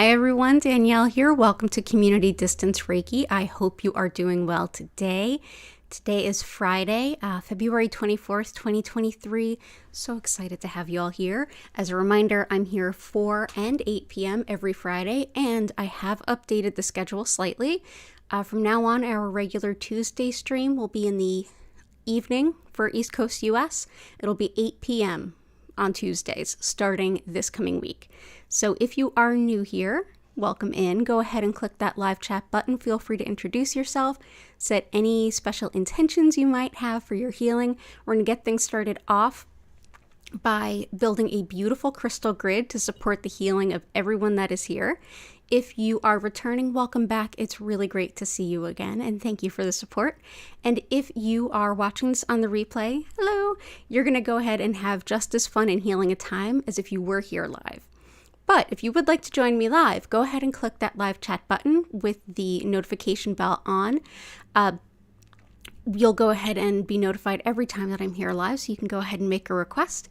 Hi everyone, Danielle here. Welcome to Community Distance Reiki. I hope you are doing well today. Today is Friday, February 24th, 2023. So excited to have you all here. As a reminder, I'm here 4 and 8 p.m. every Friday, and I have updated the schedule slightly. From now on, our regular Tuesday stream will be in the evening for East Coast US. It'll be 8 p.m. on Tuesdays, starting this coming week. So if you are new here, welcome in. Go ahead and click that live chat button. Feel free to introduce yourself, set any special intentions you might have for your healing. We're going to get things started off by building a beautiful crystal grid to support the healing of everyone that is here. If you are returning, welcome back. It's really great to see you again, and thank you for the support. And if you are watching this on the replay, hello, you're going to go ahead and have just as fun and healing a time as if you were here live. But if you would like to join me live, go ahead and click that live chat button with the notification bell on. You'll go ahead and be notified every time that I'm here live, so you can go ahead and make a request.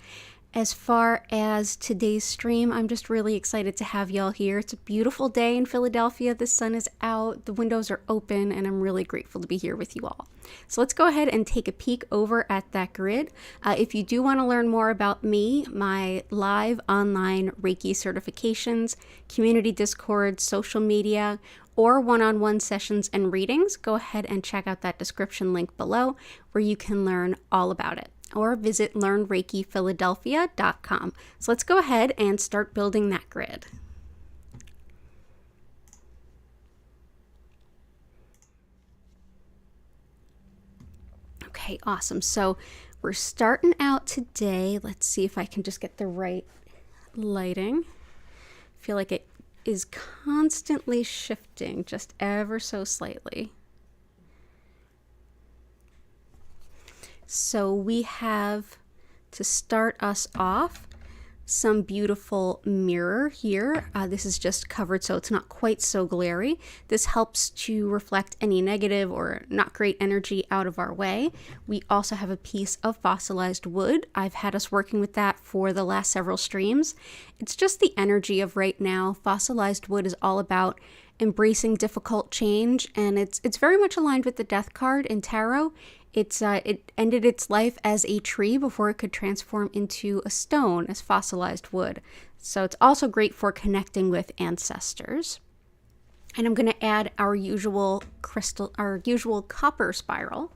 As far as today's stream, I'm just really excited to have y'all here. It's a beautiful day in Philadelphia. The sun is out, the windows are open, and I'm really grateful to be here with you all. So let's go ahead and take a peek over at that grid. If you do want to learn more about me, my live online Reiki certifications, community Discord, social media, or one-on-one sessions and readings, go ahead and check out that description link below where you can learn all about it. Or visit learnreikiphiladelphia.com. So let's go ahead and start building that grid. Okay, awesome. So we're starting out today. Let's see if I can just get the right lighting. I feel like it is constantly shifting just ever so slightly. So we have, to start us off, some beautiful mirror here. This is just covered so it's not quite so glary. This helps to reflect any negative or not great energy out of our way. We also have a piece of fossilized wood. I've had us working with that for the last several streams. It's just the energy of right now. Fossilized wood is all about embracing difficult change, and it's very much aligned with the Death card in Tarot. It ended its life as a tree before it could transform into a stone as fossilized wood. So it's also great for connecting with ancestors. And I'm going to add our usual copper spiral.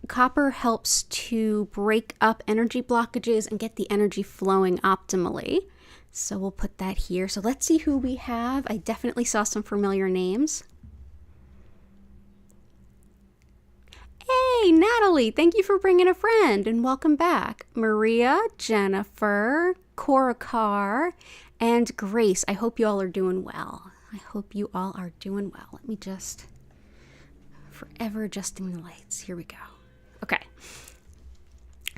Copper helps to break up energy blockages and get the energy flowing optimally. So we'll put that here. So let's see who we have. I definitely saw some familiar names. Hey, Natalie, thank you for bringing a friend and welcome back. Maria, Jennifer, Cora Carr, and Grace. I hope you all are doing well. I hope you all are doing well. Let me just forever adjusting the lights. Here we go. Okay.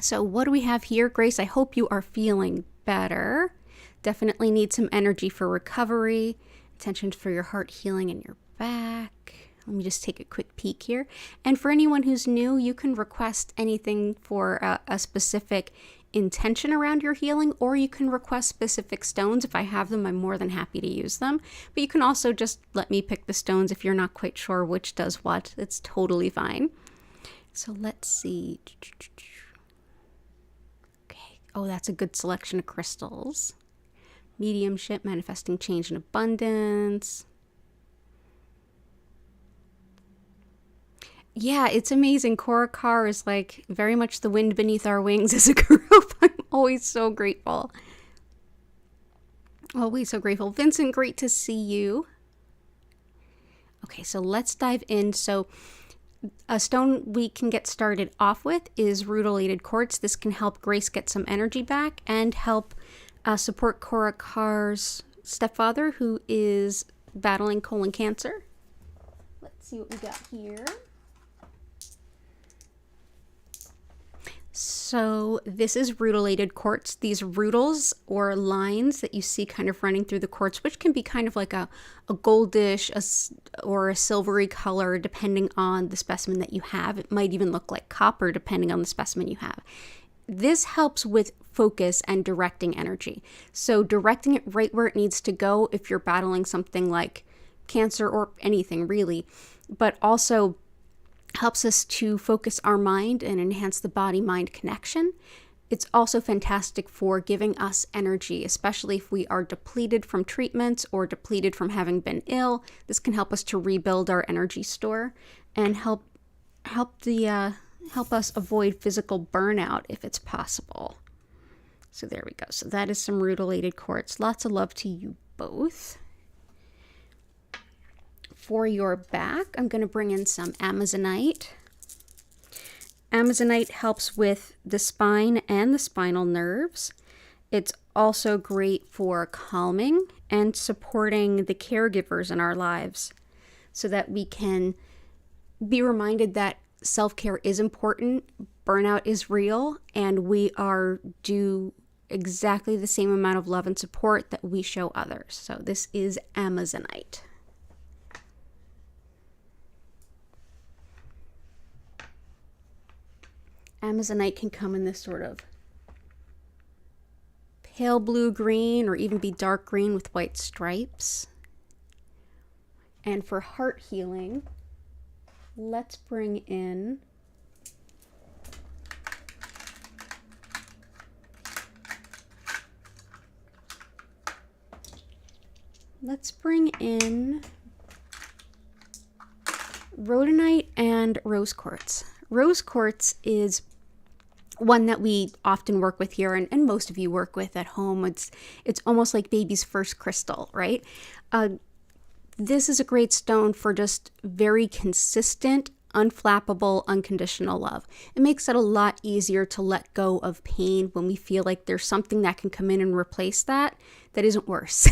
So what do we have here, Grace? I hope you are feeling better. Definitely need some energy for recovery, attention for your heart healing and your back. Let me just take a quick peek here. And for anyone who's new, you can request anything for a specific intention around your healing, or you can request specific stones. If I have them, I'm more than happy to use them. But you can also just let me pick the stones if you're not quite sure which does what. It's totally fine. So let's see. Okay. Oh, that's a good selection of crystals. Mediumship, manifesting change and abundance. Yeah, it's amazing. Cora Carr is like very much the wind beneath our wings as a group. I'm always so grateful. Always so grateful. Vincent, great to see you. Okay, so let's dive in. So a stone we can get started off with is rutilated quartz. This can help Grace get some energy back and help support Cora Carr's stepfather, who is battling colon cancer. Let's see what we got here. So this is rutilated quartz. These rutils or lines that you see kind of running through the quartz, which can be kind of like a goldish or a silvery color depending on the specimen that you have. It might even look like copper depending on the specimen you have. This helps with focus and directing energy. So directing it right where it needs to go if you're battling something like cancer or anything really, but also helps us to focus our mind and enhance the body-mind connection. It's also fantastic for giving us energy, especially if we are depleted from treatments or depleted from having been ill. This can help us to rebuild our energy store and help us avoid physical burnout if it's possible. So there we go. So that is some rutilated quartz. Lots of love to you both. For your back, I'm going to bring in some Amazonite. Amazonite helps with the spine and the spinal nerves. It's also great for calming and supporting the caregivers in our lives so that we can be reminded that self-care is important, burnout is real, and we are due exactly the same amount of love and support that we show others. So this is Amazonite. Amazonite can come in this sort of pale blue-green or even be dark green with white stripes. And for heart healing, let's bring in rhodonite and rose quartz. Rose quartz is one that we often work with here, and most of you work with at home. It's almost like baby's first crystal, right? This is a great stone for just very consistent, unflappable, unconditional love. It makes it a lot easier to let go of pain when we feel like there's something that can come in and replace that isn't worse.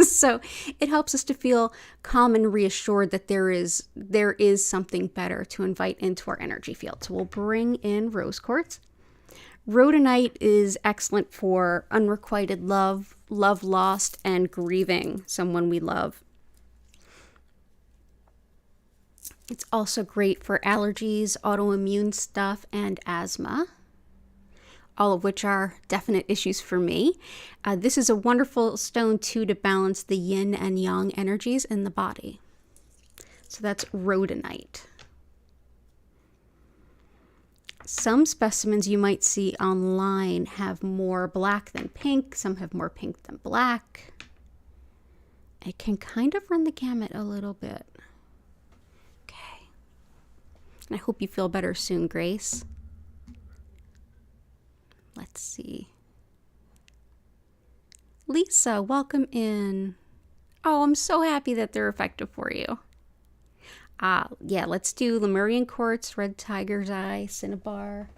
So it helps us to feel calm and reassured that there is something better to invite into our energy field. So we'll bring in rose quartz. Rhodonite is excellent for unrequited love, love lost, and grieving someone we love. It's also great for allergies, autoimmune stuff, and asthma, all of which are definite issues for me. This is a wonderful stone, too, to balance the yin and yang energies in the body. So that's rhodonite. Some specimens you might see online have more black than pink. Some have more pink than black. It can kind of run the gamut a little bit. Okay. And I hope you feel better soon, Grace. Let's see. Lisa, welcome in. Oh, I'm so happy that they're effective for you. Yeah, let's do Lemurian quartz, red tiger's eye, cinnabar.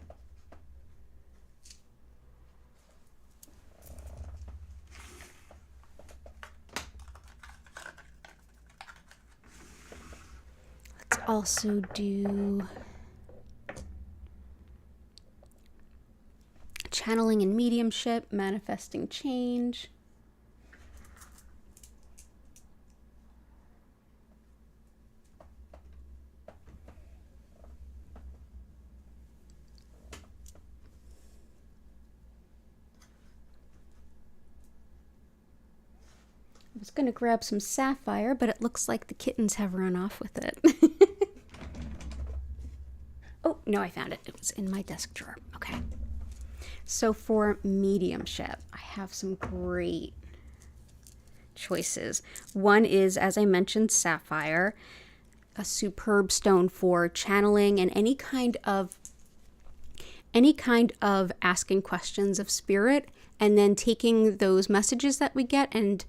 Let's also do channeling and mediumship, manifesting change. I was going to grab some sapphire, but it looks like the kittens have run off with it. Oh, no, I found it. It was in my desk drawer. Okay. So for mediumship, I have some great choices. One is, as I mentioned, sapphire, a superb stone for channeling and any kind of asking questions of spirit, and then taking those messages that we get and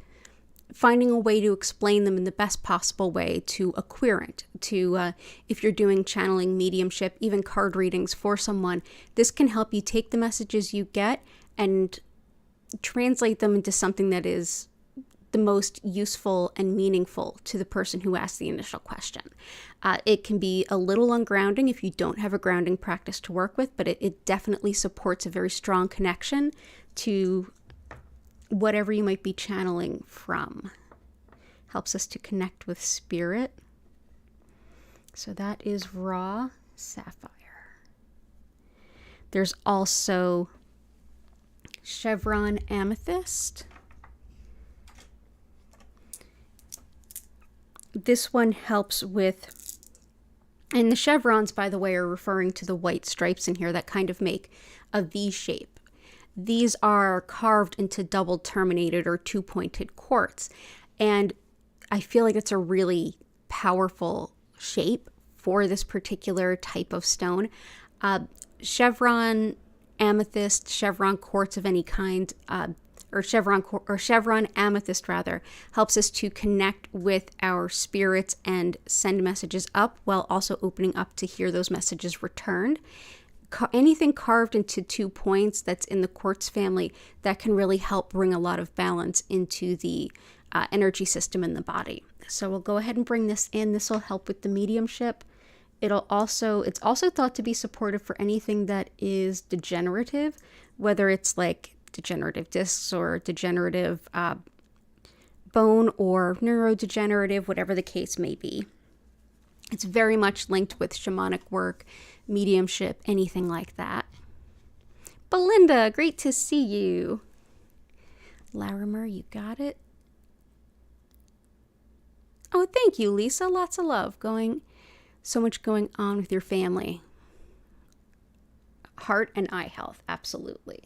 finding a way to explain them in the best possible way to a querent, to if you're doing channeling, mediumship, even card readings for someone. This can help you take the messages you get and translate them into something that is the most useful and meaningful to the person who asked the initial question. It can be a little ungrounding if you don't have a grounding practice to work with, but it definitely supports a very strong connection to whatever you might be channeling from. Helps us to connect with spirit. So that is raw sapphire. There's also chevron amethyst. This one helps with, and the chevrons, by the way, are referring to the white stripes in here that kind of make a V shape. These are carved into double terminated or two-pointed quartz. And I feel like it's a really powerful shape for this particular type of stone. Chevron amethyst, chevron quartz of any kind, or chevron amethyst rather, helps us to connect with our spirits and send messages up while also opening up to hear those messages returned. Anything carved into 2 points that's in the quartz family, that can really help bring a lot of balance into the energy system in the body. So we'll go ahead and bring this in. This will help with the mediumship. It's also thought to be supportive for anything that is degenerative, whether it's like degenerative discs or degenerative bone or neurodegenerative, whatever the case may be. It's very much linked with shamanic work, mediumship, anything like that. Belinda, great to see you. Larimar, you got it. Oh, thank you, Lisa. Lots of love. So much going on with your family. Heart and eye health, absolutely.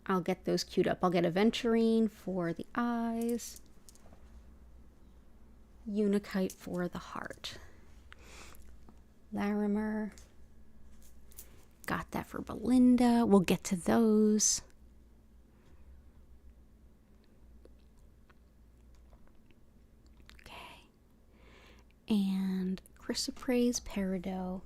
I'll get those queued up. I'll get aventurine for the eyes. Unakite for the heart. Larimar. Got that for Belinda. We'll get to those. Okay. And Chrysoprase peridot.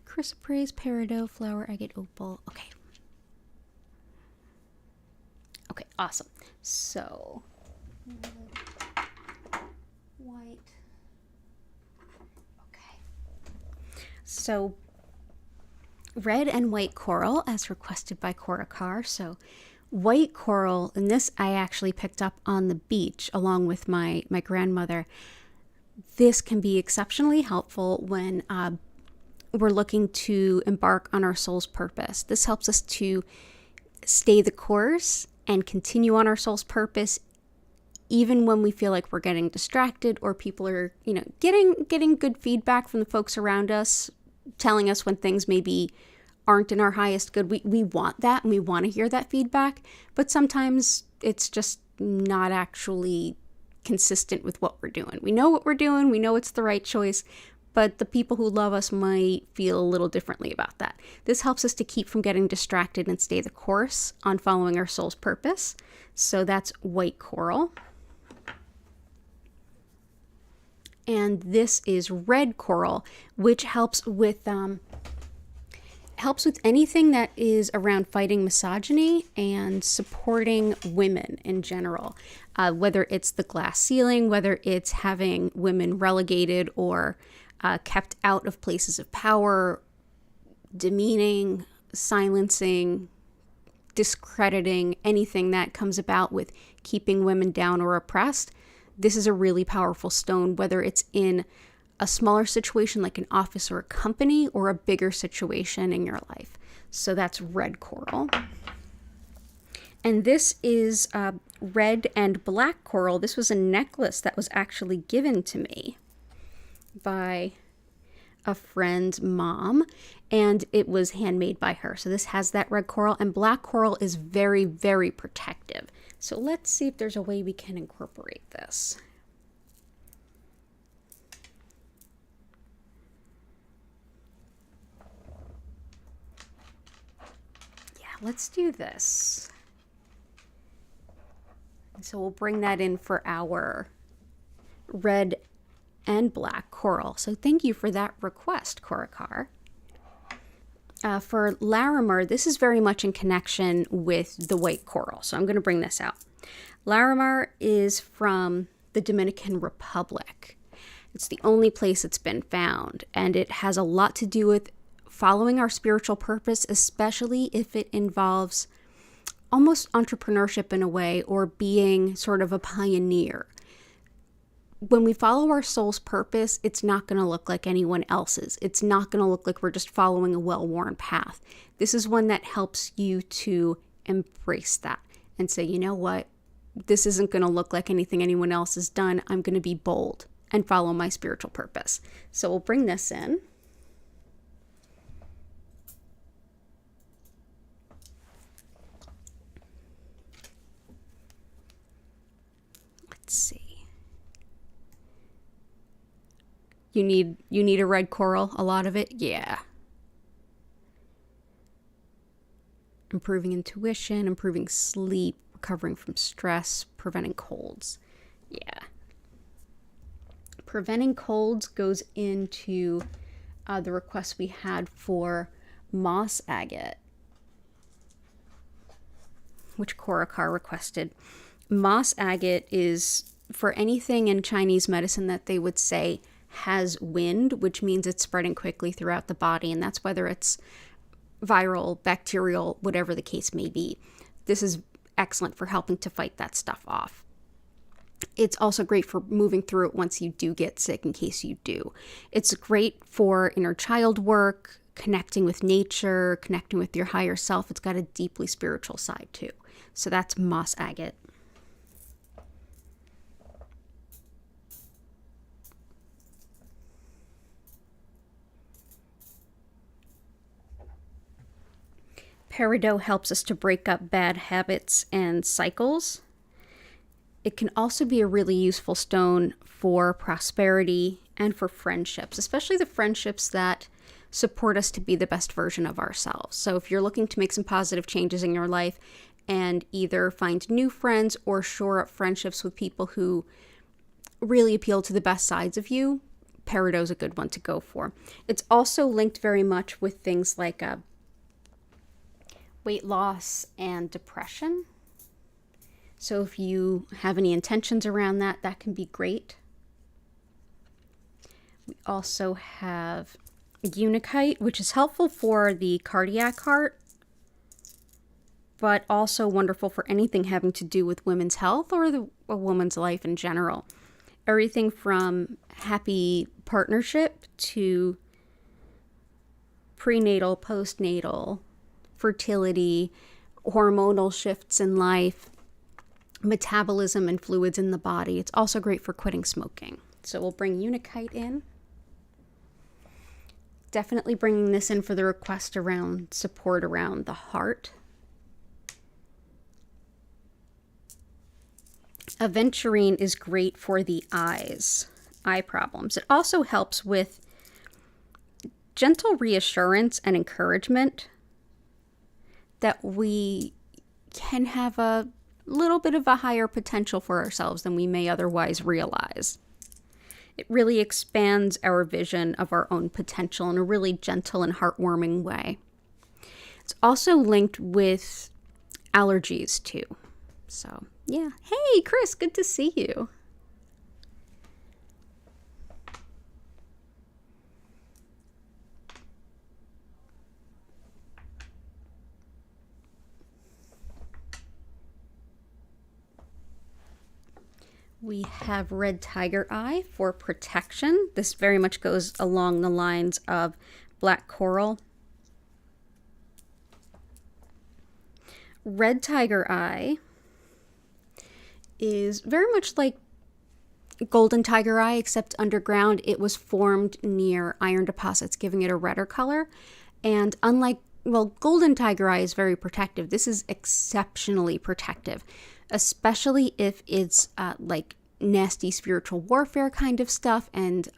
Chrysoprase peridot, flower agate opal. Okay. Okay, awesome. So, white. Okay. So, red and white coral as requested by Korakar. So, white coral, and this I actually picked up on the beach along with my grandmother. This can be exceptionally helpful when we're looking to embark on our soul's purpose. This helps us to stay the course and continue on our soul's purpose, even when we feel like we're getting distracted or people are, getting good feedback from the folks around us, telling us when things maybe aren't in our highest good. We want that and we want to hear that feedback, but sometimes it's just not actually consistent with what we're doing. We know what we're doing, we know it's the right choice, but the people who love us might feel a little differently about that. This helps us to keep from getting distracted and stay the course on following our soul's purpose. So that's white coral. And this is red coral, which helps with anything that is around fighting misogyny and supporting women in general. Whether it's the glass ceiling, whether it's having women relegated or kept out of places of power, demeaning, silencing, discrediting, anything that comes about with keeping women down or oppressed. This is a really powerful stone, whether it's in a smaller situation like an office or a company or a bigger situation in your life. So that's red coral. And this is red and black coral. This was a necklace that was actually given to me by a friend's mom, and it was handmade by her. So this has that red coral, and black coral is very, very protective. So let's see if there's a way we can incorporate this. Yeah, let's do this. And so we'll bring that in for our red and black coral. So thank you for that request, Korakar. For Larimar, this is very much in connection with the white coral. So I'm going to bring this out. Larimar is from the Dominican Republic. It's the only place it's been found, and it has a lot to do with following our spiritual purpose, especially if it involves almost entrepreneurship in a way, or being sort of a pioneer. when we follow our soul's purpose, it's not going to look like anyone else's. It's not going to look like we're just following a well-worn path. This is one that helps you to embrace that and say, you know what? This isn't going to look like anything anyone else has done. I'm going to be bold and follow my spiritual purpose. So we'll bring this in. Let's see. You need a red coral, a lot of it? Yeah. Improving intuition, improving sleep, recovering from stress, preventing colds. Yeah. Preventing colds goes into the request we had for moss agate, which Korakar requested. Moss agate is for anything in Chinese medicine that they would say has wind, which means it's spreading quickly throughout the body, and that's whether it's viral, bacterial, whatever the case may be. This is excellent for helping to fight that stuff off. It's also great for moving through it once you do get sick, in case you do. It's great for inner child work, connecting with nature, connecting with your higher self. It's got a deeply spiritual side too. So that's moss agate. Peridot helps us to break up bad habits and cycles. It can also be a really useful stone for prosperity and for friendships, especially the friendships that support us to be the best version of ourselves. So if you're looking to make some positive changes in your life and either find new friends or shore up friendships with people who really appeal to the best sides of you, Peridot is a good one to go for. It's also linked very much with things like weight loss and depression. So if you have any intentions around that, that can be great. We also have Unikite, which is helpful for the cardiac heart, but also wonderful for anything having to do with women's health or a woman's life in general. Everything from happy partnership to prenatal, postnatal, fertility, hormonal shifts in life, metabolism and fluids in the body. It's also great for quitting smoking. So we'll bring Unikite in. Definitely bringing this in for the request around support around the heart. Aventurine is great for the eyes, eye problems. It also helps with gentle reassurance and encouragement that we can have a little bit of a higher potential for ourselves than we may otherwise realize. It really expands our vision of our own potential in a really gentle and heartwarming way. It's also linked with allergies too. So, yeah. Hey, Chris, good to see you. We have red tiger eye for protection. This very much goes along the lines of black coral. Red tiger eye is very much like golden tiger eye, except underground. It was formed near iron deposits, giving it a redder color. And unlike, well, golden tiger eye is very protective. This is exceptionally protective, especially if it's like nasty spiritual warfare kind of stuff and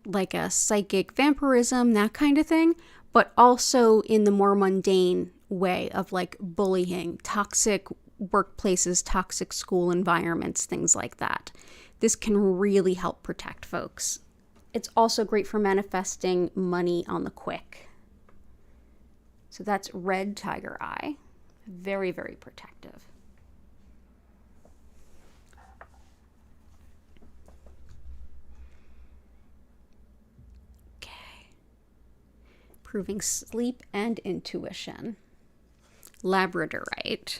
like a psychic vampirism, that kind of thing, but also in the more mundane way of like bullying, toxic workplaces, toxic school environments, things like that. This can really help protect folks. It's also great for manifesting money on the quick. So that's red tiger eye. Very, very protective. Okay. Improving sleep and intuition. Labradorite.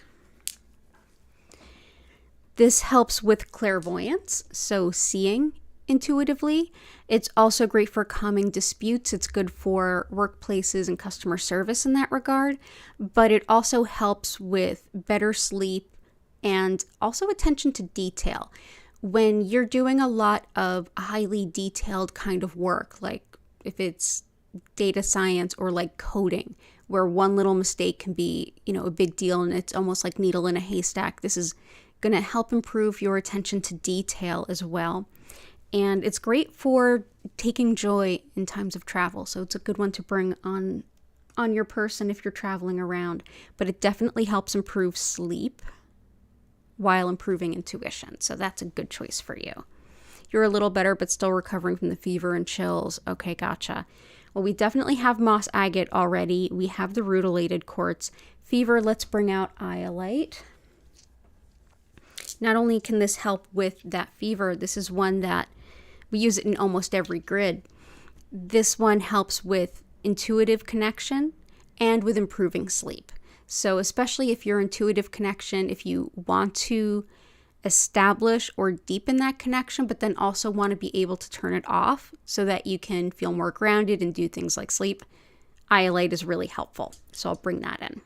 This helps with clairvoyance, so seeing intuitively. It's also great for calming disputes. It's good for workplaces and customer service in that regard, but it also helps with better sleep and also attention to detail. When you're doing a lot of highly detailed kind of work, like if it's data science or like coding, where one little mistake can be, a big deal and it's almost like needle in a haystack, this is going to help improve your attention to detail as well. And it's great for taking joy in times of travel. So it's a good one to bring on your person if you're traveling around. But it definitely helps improve sleep while improving intuition. So that's a good choice for you. You're a little better, but still recovering from the fever and chills. Okay, gotcha. Well, we definitely have moss agate already. We have the rutilated quartz. Fever, let's bring out iolite. Not only can this help with that fever, this is one that we use it in almost every grid. This one helps with intuitive connection and with improving sleep. So especially if your intuitive connection, if you want to establish or deepen that connection, but then also want to be able to turn it off so that you can feel more grounded and do things like sleep, iolite is really helpful. So I'll bring that in.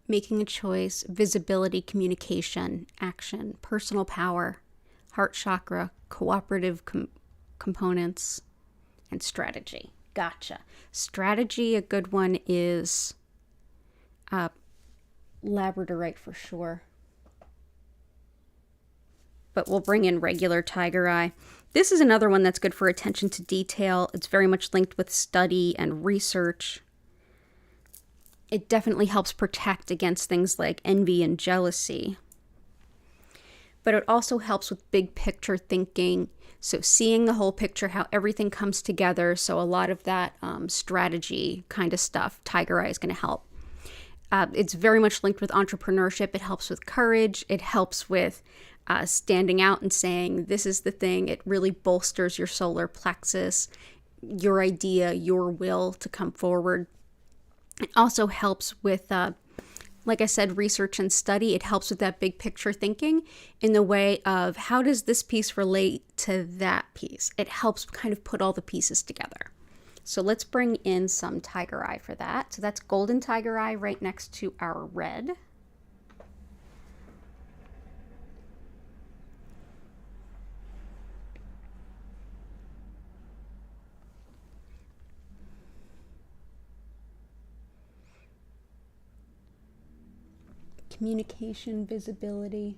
Making a choice, visibility, communication, action, personal power, heart chakra, cooperative components, and strategy. Gotcha. Strategy, a good one is labradorite for sure. But we'll bring in regular tiger eye. This is another one that's good for attention to detail. It's very much linked with study and research. It definitely helps protect against things like envy and jealousy. But it also helps with big picture thinking. So seeing the whole picture, how everything comes together. So a lot of that strategy kind of stuff, tiger eye is going to help. It's very much linked with entrepreneurship. It helps with courage. It helps with standing out and saying, this is the thing. It really bolsters your solar plexus, your idea, your will to come forward. It also helps with, like I said, research and study. It helps with that big picture thinking in the way of how does this piece relate to that piece? It helps kind of put all the pieces together. So let's bring in some tiger eye for that. So that's golden tiger eye right next to our red. Communication, visibility.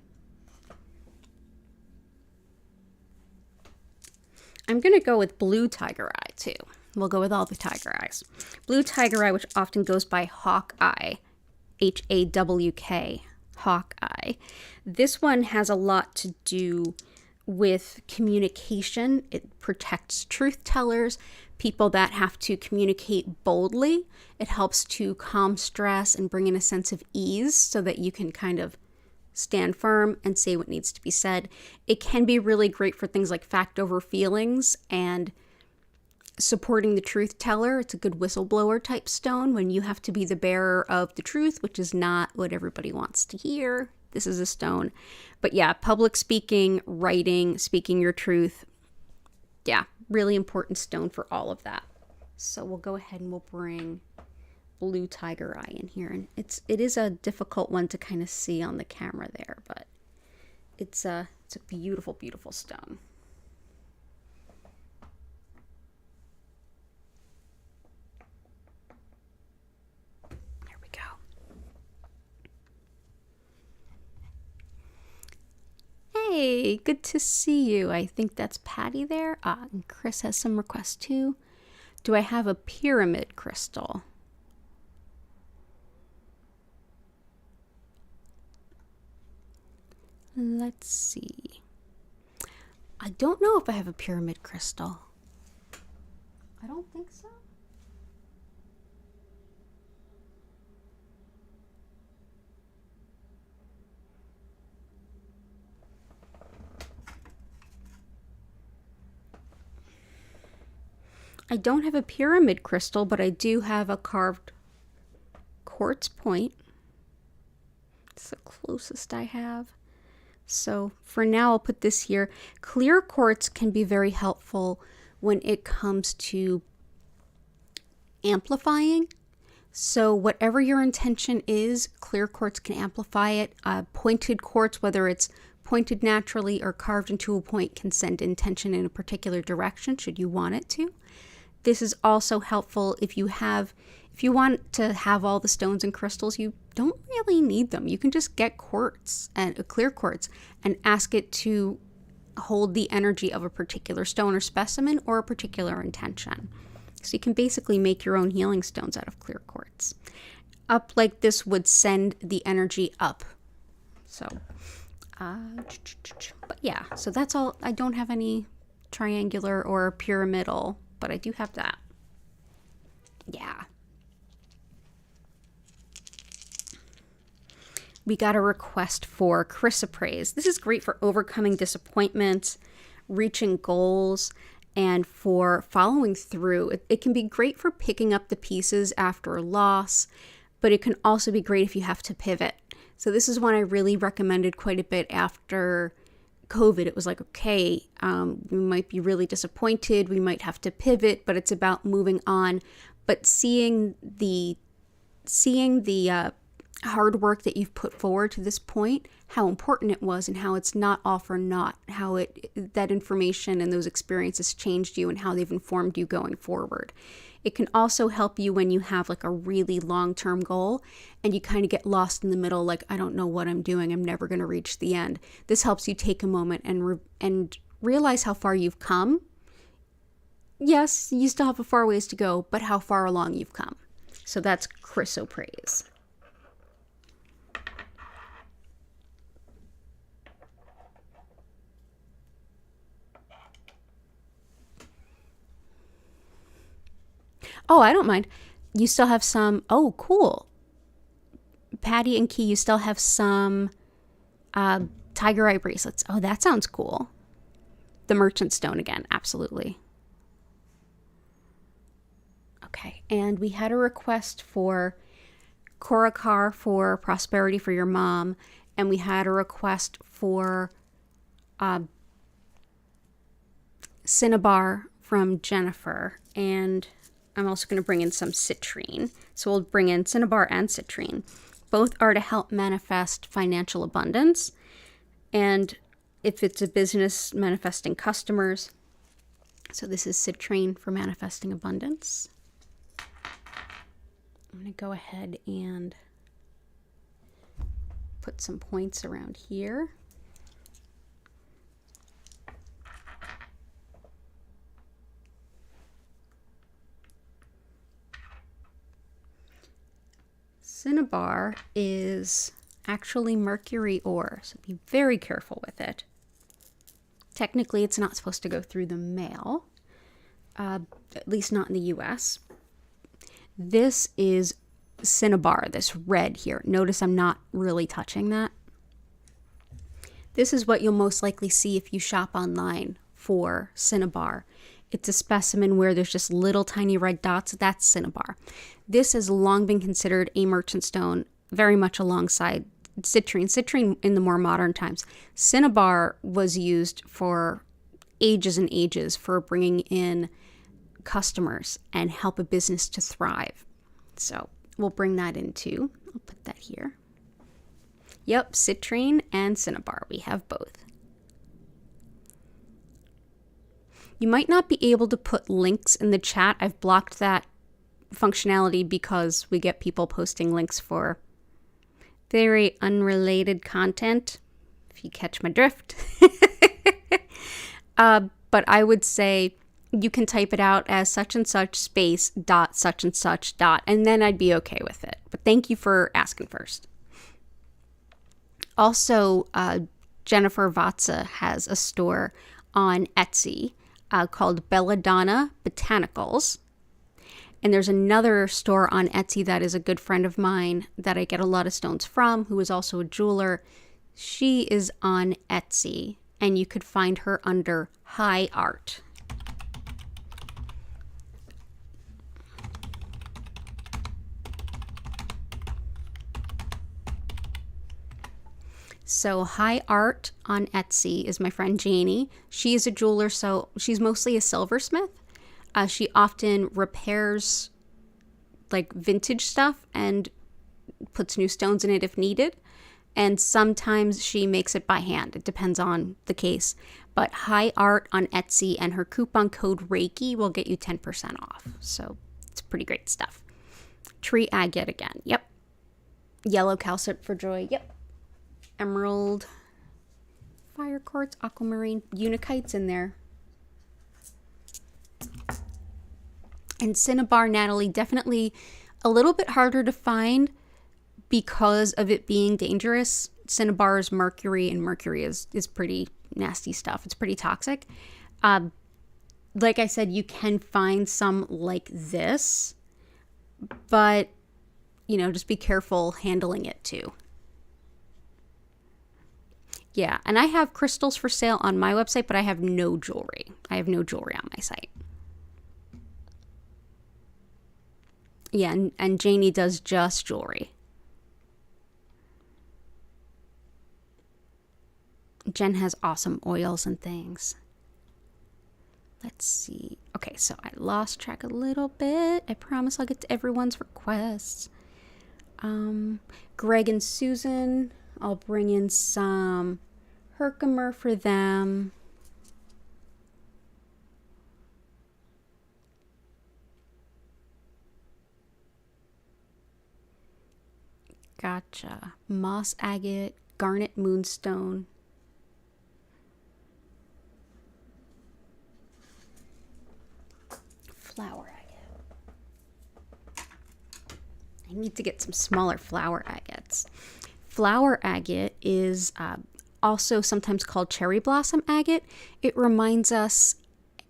I'm going to go with blue tiger eye too. We'll go with all the tiger eyes. Blue tiger eye, which often goes by hawk eye, Hawk, hawk eye. This one has a lot to do with communication. It protects truth tellers, people that have to communicate boldly. It helps to calm stress and bring in a sense of ease so that you can kind of stand firm and say what needs to be said. It can be really great for things like fact over feelings and supporting the truth teller. It's a good whistleblower type stone when you have to be the bearer of the truth, which is not what everybody wants to hear. This is a stone. But yeah, public speaking, writing, speaking your truth. Yeah, really important stone for all of that. So we'll go ahead and we'll bring blue tiger eye in here. And it is a difficult one to kind of see on the camera there, but it's a beautiful, beautiful stone. There we go. Hey, good to see you. I think that's Patty there. And Chris has some requests too. Do I have a pyramid crystal? Let's see. I don't know if I have a pyramid crystal. I don't think so. I don't have a pyramid crystal, but I do have a carved quartz point. It's the closest I have. So for now, I'll put this here. Clear quartz can be very helpful when it comes to amplifying. So whatever your intention is, clear quartz can amplify it. Pointed quartz, whether it's pointed naturally or carved into a point, can send intention in a particular direction should you want it to. This is also helpful if you want to have all the stones and crystals. You don't really need them. You can just get quartz and a clear quartz and ask it to hold the energy of a particular stone or specimen or a particular intention. So you can basically make your own healing stones out of clear quartz. Up like this would send the energy up. So, but yeah, so that's all. I don't have any triangular or pyramidal, but I do have that. Yeah. We got a request for Chrysoprase. This is great for overcoming disappointments, reaching goals, and for following through. It can be great for picking up the pieces after a loss, but it can also be great if you have to pivot. So this is one I really recommended quite a bit after COVID. It was like, okay, we might be really disappointed. We might have to pivot, but it's about moving on. But seeing the hard work that you've put forward to this point, how important it was, and how it's not all for naught, how that information and those experiences changed you and how they've informed you going forward. It can also help you when you have like a really long-term goal and you kind of get lost in the middle, like, I don't know what I'm doing, I'm never going to reach the end. This helps you take a moment and realize how far you've come. Yes, you still have a far ways to go, but how far along you've come. So that's Chrysoprase. Oh, I don't mind. You still have some, oh, cool. Patty and Key, you still have some tiger eye bracelets. Oh, that sounds cool. The merchant stone again, absolutely. Okay, and we had a request for Korakar for prosperity for your mom, and we had a request for Cinnabar from Jennifer, and I'm also going to bring in some Citrine. So we'll bring in Cinnabar and Citrine. Both are to help manifest financial abundance. And if it's a business, manifesting customers. So this is Citrine for manifesting abundance. I'm going to go ahead and put some points around here. Cinnabar is actually mercury ore, so be very careful with it. Technically, it's not supposed to go through the mail, at least not in the US. This is Cinnabar, this red here. Notice I'm not really touching that. This is what you'll most likely see if you shop online for Cinnabar. It's a specimen where there's just little tiny red dots. That's Cinnabar. This has long been considered a merchant stone, very much alongside Citrine. Citrine in the more modern times. Cinnabar was used for ages and ages for bringing in customers and help a business to thrive. So we'll bring that in too. I'll put that here. Yep, Citrine and Cinnabar. We have both. You might not be able to put links in the chat. I've blocked that functionality because we get people posting links for very unrelated content, if you catch my drift. But I would say you can type it out as such and such space dot such and such dot, and then I'd be okay with it. But thank you for asking first. Also, Jennifer Vatsa has a store on Etsy called Belladonna Botanicals. And there's another store on Etsy that is a good friend of mine that I get a lot of stones from, who is also a jeweler. She is on Etsy, and you could find her under High Art. So High Art on Etsy is my friend Janie. She is a jeweler, so she's mostly a silversmith. She often repairs like vintage stuff and puts new stones in it if needed. And sometimes she makes it by hand. It depends on the case. But High Art on Etsy, and her coupon code Reiki will get you 10% off. So it's pretty great stuff. Tree Agate again. Yep. Yellow Calcite for Joy. Yep. Emerald. Fire Quartz, Aquamarine. Unikite's in there. And Cinnabar, Natalie, definitely a little bit harder to find because of it being dangerous. Cinnabar is mercury, and mercury is pretty nasty stuff. It's pretty toxic. Like I said, you can find some like this, but, you know, just be careful handling it too. Yeah, and I have crystals for sale on my website, but I have no jewelry. I have no jewelry on my site. Yeah, and Janie does just jewelry. Jen has awesome oils and things. Let's see. Okay, so I lost track a little bit. I promise I'll get to everyone's requests. Greg and Susan, I'll bring in some Herkimer for them. Gotcha. Moss Agate, Garnet Moonstone. Flower agate. I need to get some smaller flower agates. Flower agate is also sometimes called cherry blossom agate. It reminds us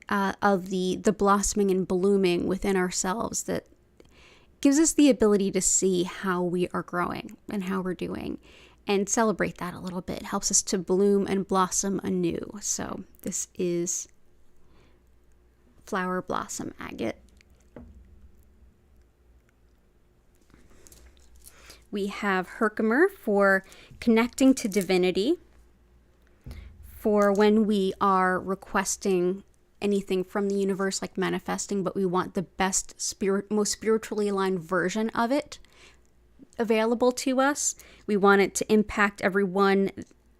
of the blossoming and blooming within ourselves that gives us the ability to see how we are growing and how we're doing and celebrate that a little bit. It helps us to bloom and blossom anew. So this is flower blossom agate. We have Herkimer for connecting to divinity, for when we are requesting anything from the universe, like manifesting, but we want the best most spiritually aligned version of it available to us. We want it to impact everyone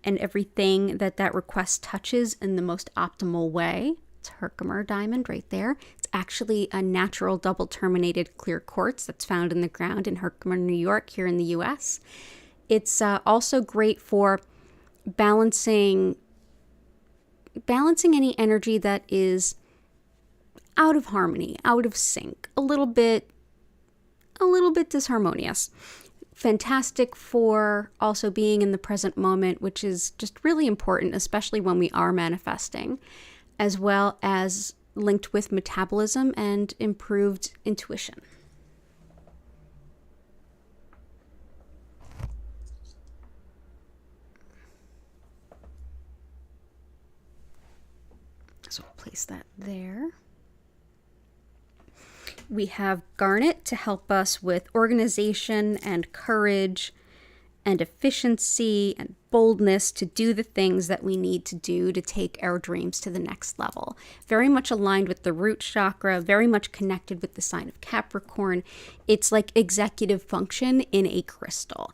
and everything that request touches in the most optimal way. It's Herkimer diamond right there. It's actually a natural double terminated clear quartz that's found in the ground in Herkimer, New York, here in the US. It's also great for balancing any energy that is out of harmony, out of sync, a little bit disharmonious. Fantastic for also being in the present moment, which is just really important, especially when we are manifesting, as well as linked with metabolism and improved intuition. So I'll place that there. We have Garnet to help us with organization and courage and efficiency and boldness to do the things that we need to do to take our dreams to the next level. Very much aligned with the root chakra, very much connected with the sign of Capricorn. It's like executive function in a crystal.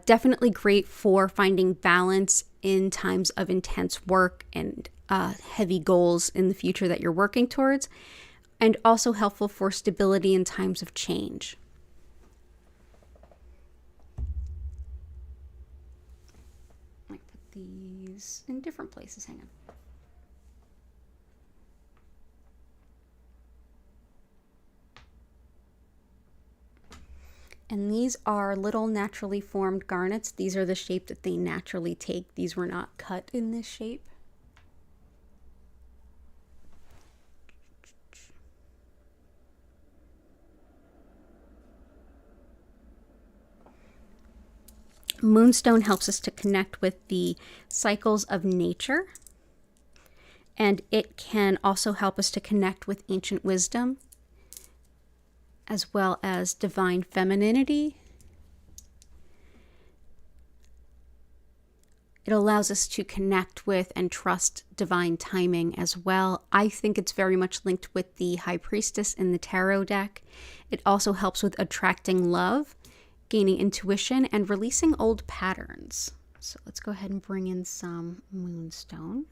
Definitely great for finding balance in times of intense work and heavy goals in the future that you're working towards, and also helpful for stability in times of change. I put these in different places. Hang on. And these are little naturally formed garnets. These are the shape that they naturally take. These were not cut in this shape. Moonstone helps us to connect with the cycles of nature, and it can also help us to connect with ancient wisdom, as well as divine femininity. It allows us to connect with and trust divine timing as well. I think it's very much linked with the High Priestess in the tarot deck. It also helps with attracting love, gaining intuition, and releasing old patterns. So let's go ahead and bring in some Moonstone.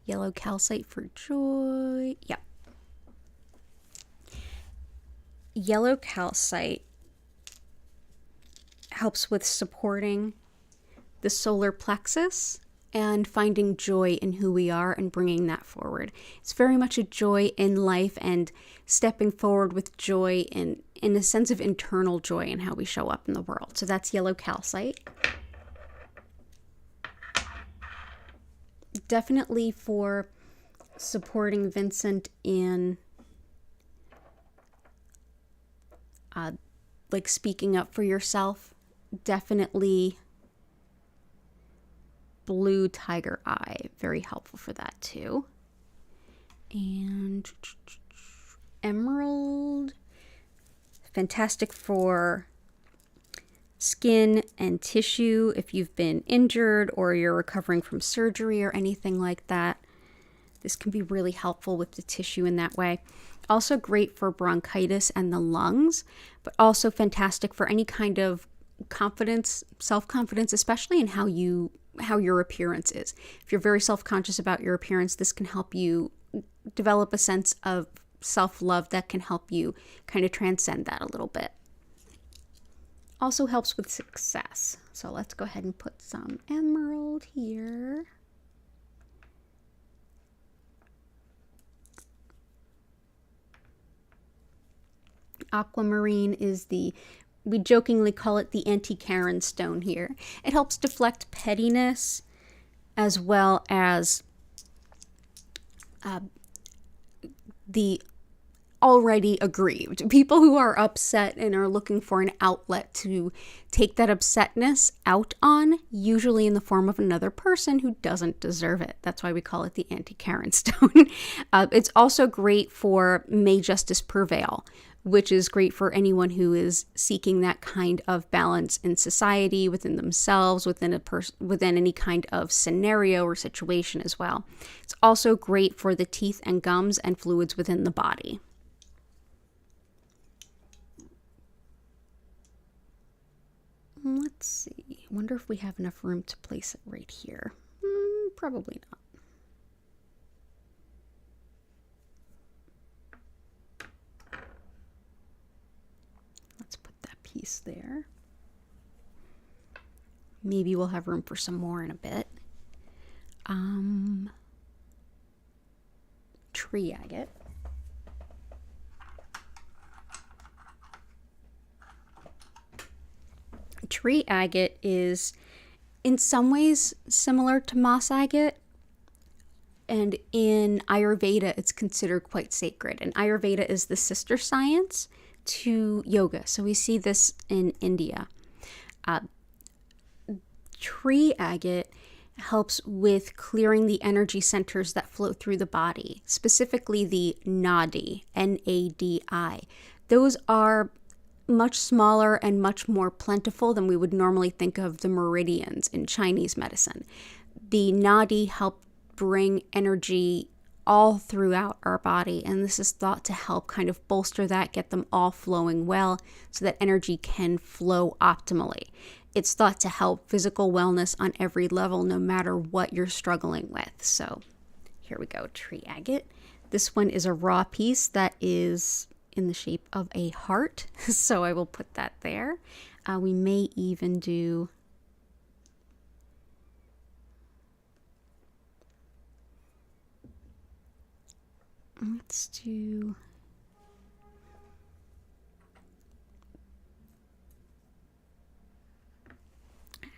Yellow calcite for joy. Yep. Yellow calcite helps with supporting the solar plexus and finding joy in who we are and bringing that forward. It's very much a joy in life and stepping forward with joy in a sense of internal joy in how we show up in the world. So that's yellow calcite. Definitely for supporting Vincent in like speaking up for yourself. Definitely blue tiger eye, very helpful for that too. And emerald, fantastic for skin and tissue if you've been injured or you're recovering from surgery or anything like that. This can be really helpful with the tissue in that way. Also great for bronchitis and the lungs, but also fantastic for any kind of confidence, self-confidence, especially in how your appearance is. If you're very self-conscious about your appearance, this can help you develop a sense of self-love that can help you kind of transcend that a little bit. Also helps with success. So let's go ahead and put some emerald here. Aquamarine is we jokingly call it the anti-Karen stone here. It helps deflect pettiness as well as the already aggrieved. People who are upset and are looking for an outlet to take that upsetness out on, usually in the form of another person who doesn't deserve it. That's why we call it the anti-Karen stone. It's also great for May Justice Prevail, which is great for anyone who is seeking that kind of balance in society, within themselves, within any kind of scenario or situation as well. It's also great for the teeth and gums and fluids within the body. Let's see. Wonder if we have enough room to place it right here. Probably not. Let's put that piece there. Maybe we'll have room for some more in a bit. Tree agate. Tree agate is in some ways similar to moss agate, and in Ayurveda it's considered quite sacred. And Ayurveda is the sister science to yoga, so we see this in India. Tree agate helps with clearing the energy centers that flow through the body, specifically the nadi, N-A-D-I. Those are much smaller and much more plentiful than we would normally think of the meridians in Chinese medicine. The nadi help bring energy all throughout our body, and this is thought to help kind of bolster that, get them all flowing well so that energy can flow optimally. It's thought to help physical wellness on every level, no matter what you're struggling with. So here we go, tree agate. This one is a raw piece that is in the shape of a heart, so I will put that there. We may even do let's do let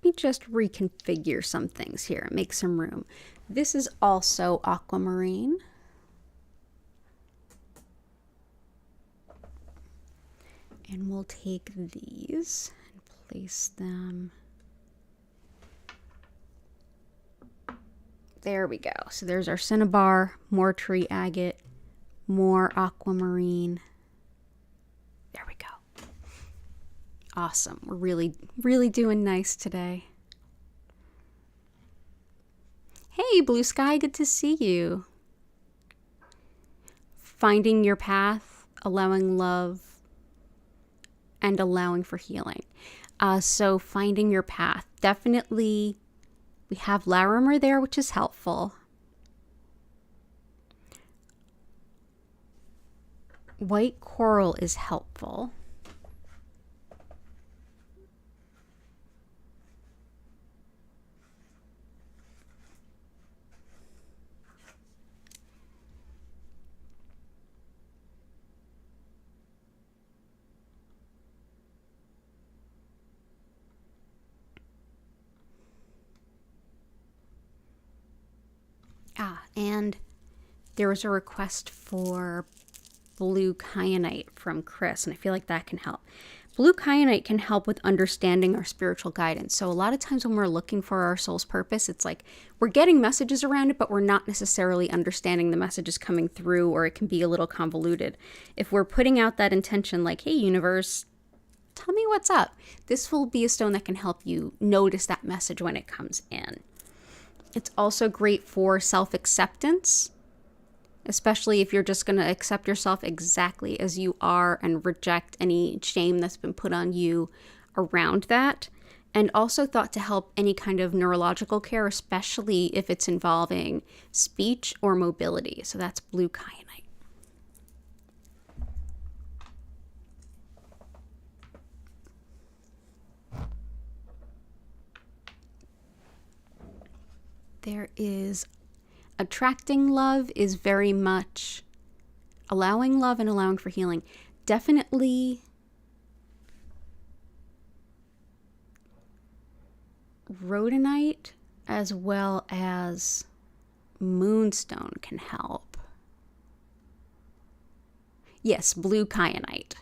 me just reconfigure some things here, make some room. This is also aquamarine. And we'll take these and place them. There we go. So there's our cinnabar, more tree agate, more aquamarine. There we go. Awesome. We're really doing nice today. Hey, Blue Sky, good to see you. Finding your path, allowing love, and allowing for healing. So finding your path. Definitely, we have Larimar there, which is helpful. White coral is helpful. And there was a request for blue kyanite from Chris, and I feel like that can help. Blue kyanite can help with understanding our spiritual guidance. So a lot of times when we're looking for our soul's purpose, it's like we're getting messages around it, but we're not necessarily understanding the messages coming through, or it can be a little convoluted. If we're putting out that intention like, hey, universe, tell me what's up, this will be a stone that can help you notice that message when it comes in. It's also great for self-acceptance, especially if you're just going to accept yourself exactly as you are and reject any shame that's been put on you around that. And also thought to help any kind of neurological care, especially if it's involving speech or mobility. So that's blue kyanite. There is attracting love is very much allowing love and allowing for healing. Definitely rhodonite as well as moonstone can help. Yes, blue kyanite.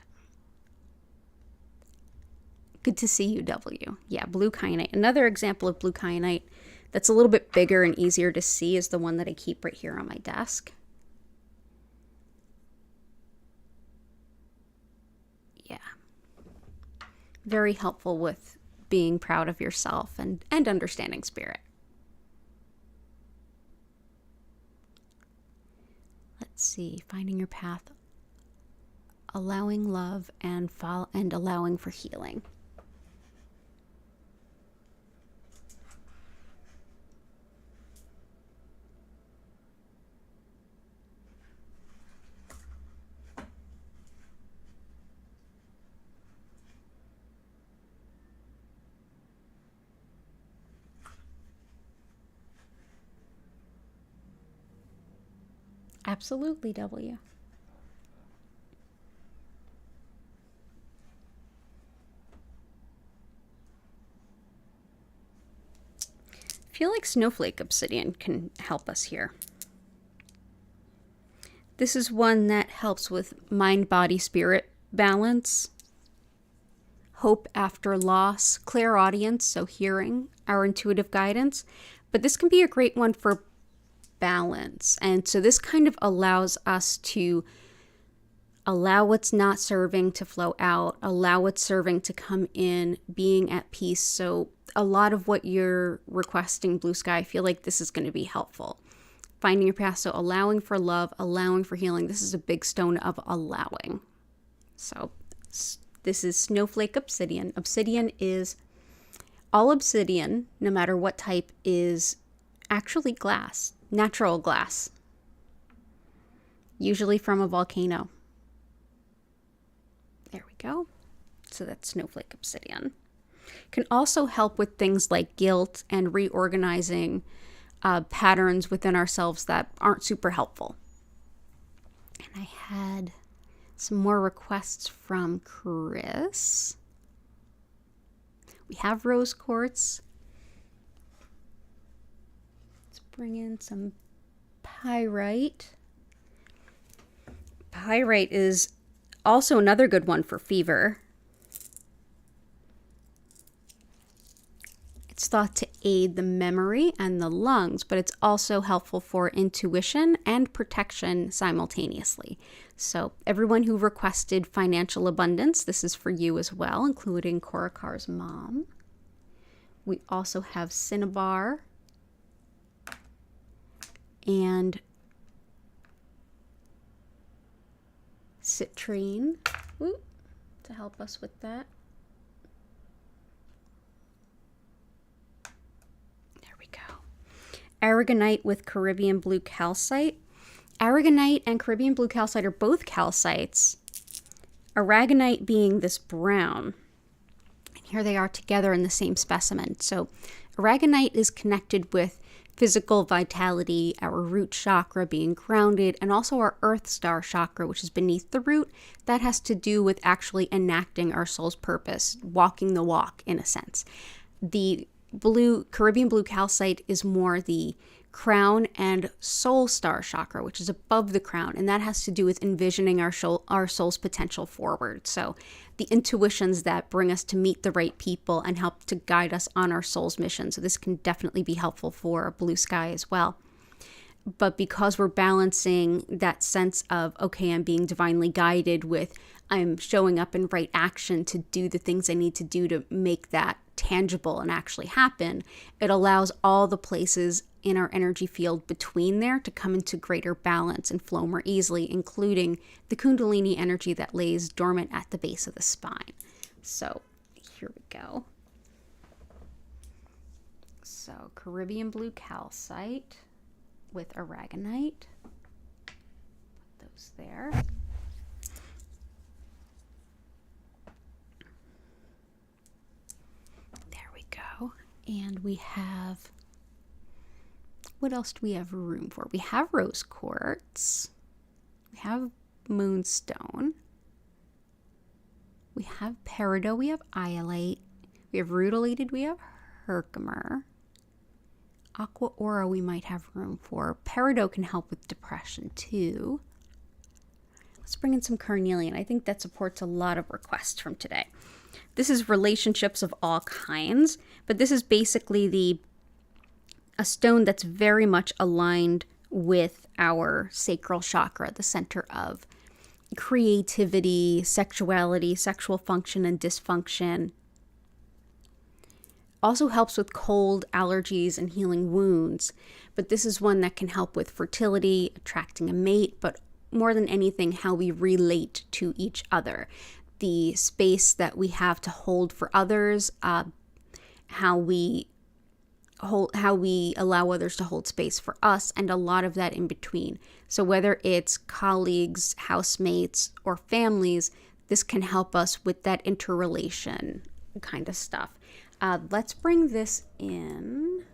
Good to see you, W. Yeah, blue kyanite. Another example of blue kyanite that's a little bit bigger and easier to see is the one that I keep right here on my desk. Yeah. Very helpful with being proud of yourself and understanding spirit. Let's see, finding your path, allowing love and allowing for healing. Absolutely, W. I feel like snowflake obsidian can help us here. This is one that helps with mind, body, spirit balance, hope after loss, clairaudience, so hearing, our intuitive guidance. But this can be a great one for balance. And so this kind of allows us to allow what's not serving to flow out, allow what's serving to come in, being at peace. So a lot of what you're requesting, Blue Sky, I feel like this is going to be helpful. Finding your path, so allowing for love, allowing for healing. This is a big stone of allowing. So this is snowflake obsidian. Obsidian is, all obsidian, no matter what type, is actually glass, natural glass, usually from a volcano. There we go. So that's snowflake obsidian. Can also help with things like guilt and reorganizing patterns within ourselves that aren't super helpful. And I had some more requests from Chris. We have rose quartz. Let's bring in some pyrite. Pyrite is also another good one for fever. It's thought to aid the memory and the lungs, but it's also helpful for intuition and protection simultaneously. So everyone who requested financial abundance, this is for you as well, including Korakar's mom. We also have cinnabar and citrine to help us with that. Aragonite with Caribbean blue calcite. Aragonite and Caribbean blue calcite are both calcites. Aragonite being this brown. And here they are together in the same specimen. So aragonite is connected with physical vitality, our root chakra being grounded, and also our earth star chakra, which is beneath the root. That has to do with actually enacting our soul's purpose, walking the walk in a sense. The Caribbean blue calcite is more the crown and soul star chakra, which is above the crown, and that has to do with envisioning our soul's potential forward. So the intuitions that bring us to meet the right people and help to guide us on our soul's mission. So this can definitely be helpful for blue sky as well. But because we're balancing that sense of, okay, I'm being divinely guided with, I'm showing up in right action to do the things I need to do to make that tangible and actually happen, it allows all the places in our energy field between there to come into greater balance and flow more easily, including the Kundalini energy that lays dormant at the base of the spine. So here we go. So Caribbean blue calcite with aragonite. Put those there. There we go. And we have, what else do we have room for? We have rose quartz. We have moonstone. We have peridot. We have iolite. We have rutilated. We have herkimer. Aqua aura we might have room for. Peridot can help with depression too. Let's bring in some carnelian. I think that supports a lot of requests from today. This is relationships of all kinds, but this is basically a stone that's very much aligned with our sacral chakra, the center of creativity, sexuality, sexual function and dysfunction. Also helps with cold, allergies, and healing wounds. But this is one that can help with fertility, attracting a mate, but more than anything, how we relate to each other. The space that we have to hold for others, how we allow others to hold space for us, and a lot of that in between. So whether it's colleagues, housemates, or families, this can help us with that interrelation kind of stuff. Let's bring this in.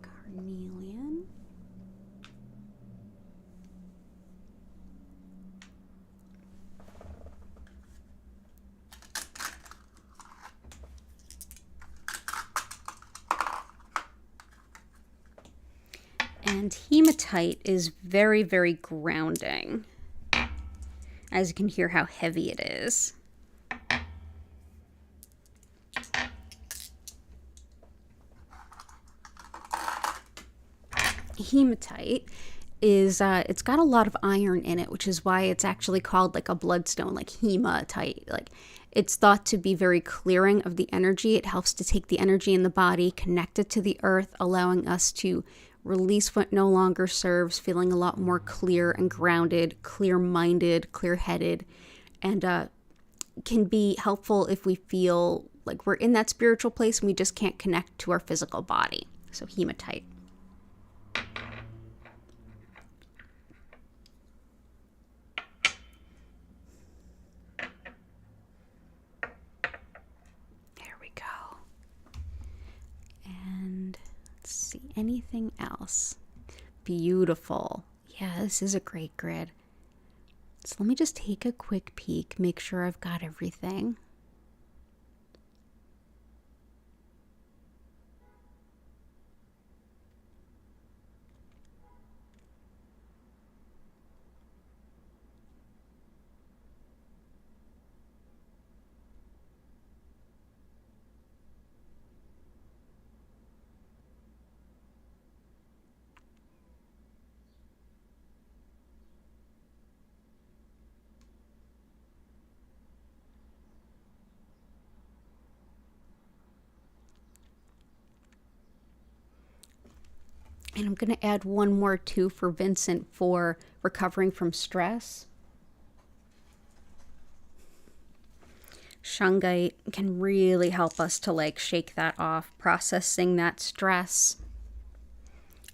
Carnelian. And hematite is very, very grounding. As you can hear how heavy it is. Hematite is it's got a lot of iron in it, which is why it's actually called like a bloodstone, like hematite. Like it's thought to be very clearing of the energy. It helps to take the energy in the body, connect it to the earth, allowing us to release what no longer serves, feeling a lot more clear and grounded, clear-minded, clear-headed, and can be helpful if we feel like we're in that spiritual place and we just can't connect to our physical body. So hematite. See anything else. Beautiful. Yeah, this is a great grid. So let me just take a quick peek, make sure I've got everything. And I'm going to add one more too for Vincent for recovering from stress. Shungite can really help us to like shake that off, processing that stress.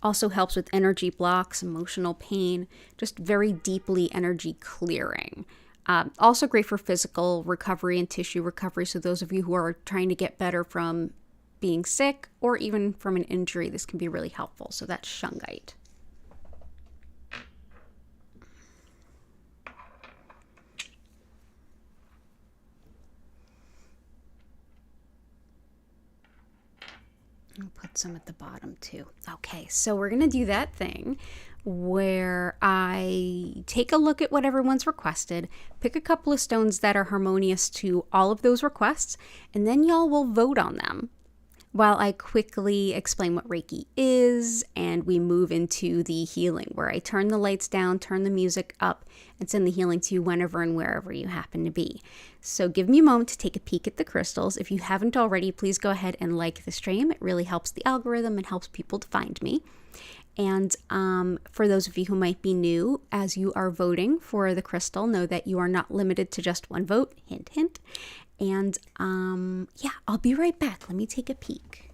Also helps with energy blocks, emotional pain, just very deeply energy clearing. Also great for physical recovery and tissue recovery. So those of you who are trying to get better from being sick or even from an injury, this can be really helpful. So that's shungite. I'll put some at the bottom too. Okay, so we're gonna do that thing where I take a look at what everyone's requested, pick a couple of stones that are harmonious to all of those requests, and then y'all will vote on them while I quickly explain what Reiki is, and we move into the healing where I turn the lights down, turn the music up, and send the healing to you whenever and wherever you happen to be. So give me a moment to take a peek at the crystals. If you haven't already, please go ahead and like the stream. It really helps the algorithm and helps people to find me. And for those of you who might be new, as you are voting for the crystal, know that you are not limited to just one vote. Hint, hint. And yeah, I'll be right back. Let me take a peek.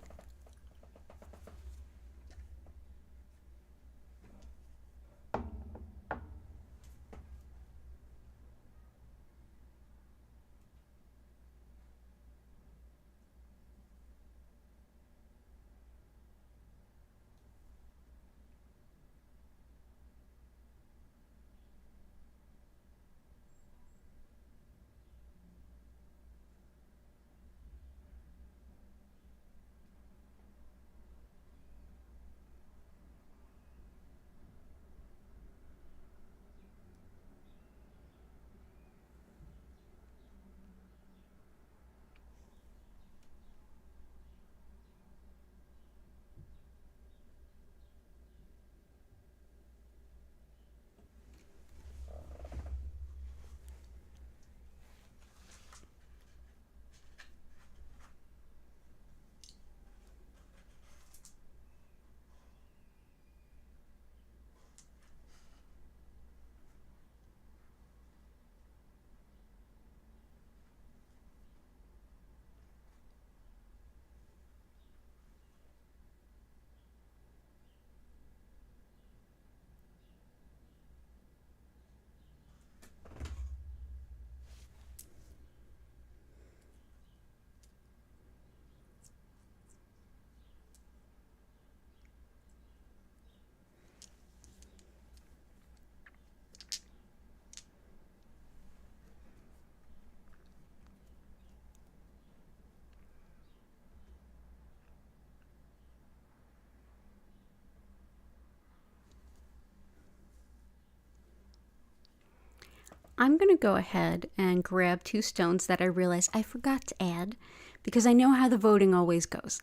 I'm going to go ahead and grab two stones that I realized I forgot to add because I know how the voting always goes.